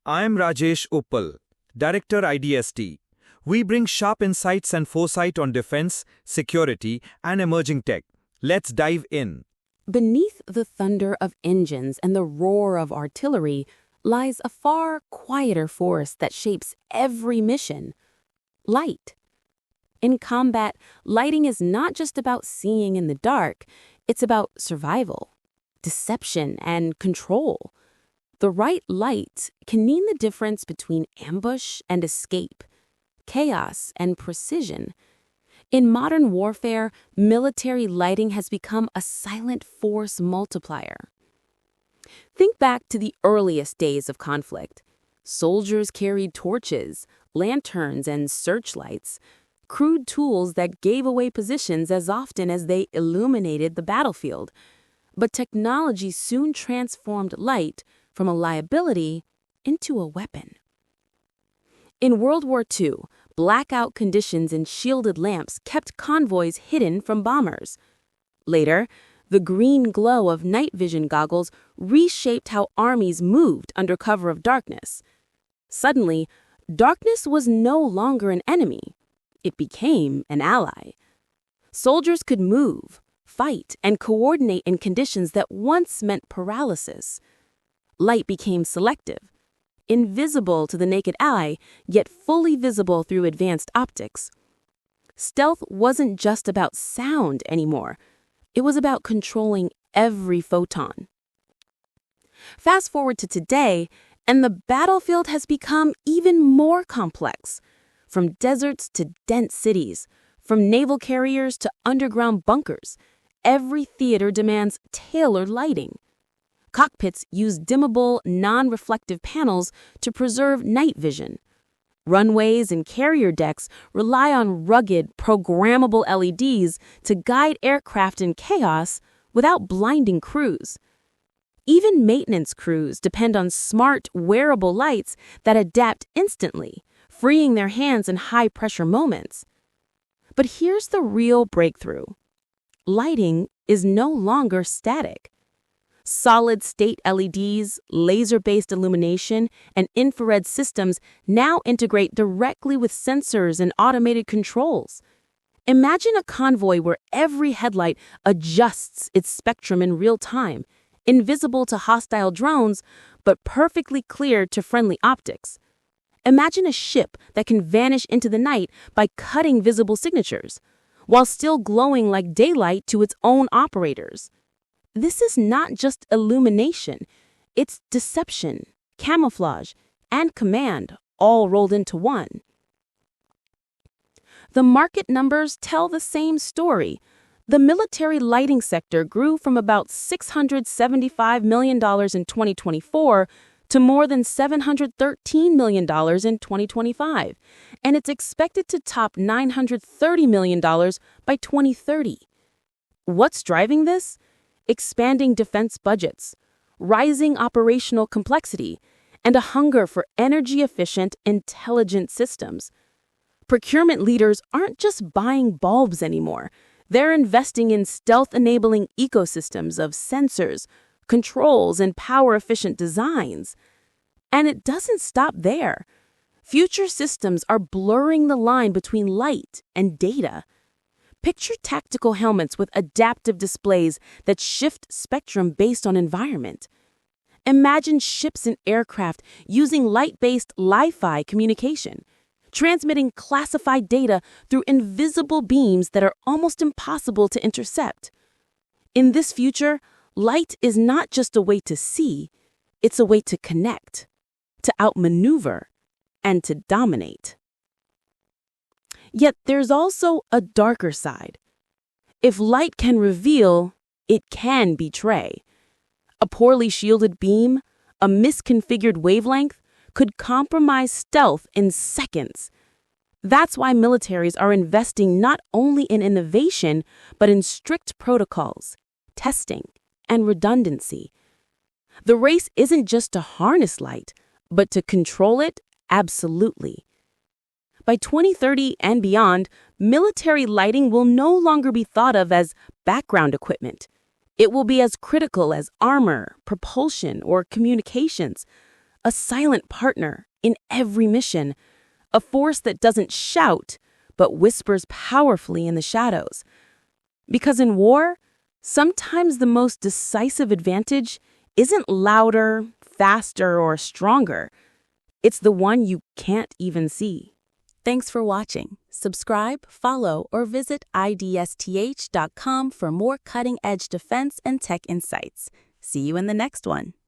I'm Rajesh Uppal, Director IDST. We bring sharp insights and foresight on defense, security, and emerging tech. Let's dive in. Beneath the thunder of engines and the roar of artillery lies a far quieter force that shapes every mission: light. In combat, lighting is not just about seeing in the dark, it's about survival, deception, and control. The right light can mean the difference between ambush and escape, chaos and precision. In modern warfare, military lighting has become a silent force multiplier. Think back to the earliest days of conflict. Soldiers carried torches, lanterns, and searchlights, crude tools that gave away positions as often as they illuminated the battlefield. But technology soon transformed light from a liability into a weapon. In World War II, blackout conditions and shielded lamps kept convoys hidden from bombers. Later, the green glow of night vision goggles reshaped how armies moved under cover of darkness. Suddenly, darkness was no longer an enemy. It became an ally. Soldiers could move, fight, and coordinate in conditions that once meant paralysis. Light became selective, invisible to the naked eye, yet fully visible through advanced optics. Stealth wasn't just about sound anymore. It was about controlling every photon. Fast forward to today, and the battlefield has become even more complex. From deserts to dense cities, from naval carriers to underground bunkers, every theater demands tailored lighting. Cockpits use dimmable, non-reflective panels to preserve night vision. Runways and carrier decks rely on rugged, programmable LEDs to guide aircraft in chaos without blinding crews. Even maintenance crews depend on smart, wearable lights that adapt instantly, freeing their hands in high-pressure moments. But here's the real breakthrough. Lighting is no longer static. Solid-state LEDs, laser-based illumination, and infrared systems now integrate directly with sensors and automated controls. Imagine a convoy where every headlight adjusts its spectrum in real time, invisible to hostile drones, but perfectly clear to friendly optics. Imagine a ship that can vanish into the night by cutting visible signatures, while still glowing like daylight to its own operators. This is not just illumination, it's deception, camouflage, and command all rolled into one. The market numbers tell the same story. The military lighting sector grew from about $675 million in 2024 to more than $713 million in 2025, and it's expected to top $930 million by 2030. What's driving this? Expanding defense budgets, rising operational complexity, and a hunger for energy-efficient, intelligent systems. Procurement leaders aren't just buying bulbs anymore. They're investing in stealth-enabling ecosystems of sensors, controls, and power-efficient designs. And it doesn't stop there. Future systems are blurring the line between light and data. Picture tactical helmets with adaptive displays that shift spectrum based on environment. Imagine ships and aircraft using light-based Li-Fi communication, transmitting classified data through invisible beams that are almost impossible to intercept. In this future, light is not just a way to see, it's a way to connect, to outmaneuver, and to dominate. Yet there's also a darker side. If light can reveal, it can betray. A poorly shielded beam, a misconfigured wavelength, could compromise stealth in seconds. That's why militaries are investing not only in innovation, but in strict protocols, testing, and redundancy. The race isn't just to harness light, but to control it absolutely. By 2030 and beyond, military lighting will no longer be thought of as background equipment. It will be as critical as armor, propulsion, or communications, a silent partner in every mission, a force that doesn't shout, but whispers powerfully in the shadows. Because in war, sometimes the most decisive advantage isn't louder, faster, or stronger. It's the one you can't even see. Thanks for watching. Subscribe, follow, or visit idsth.com for more cutting-edge defense and tech insights. See you in the next one.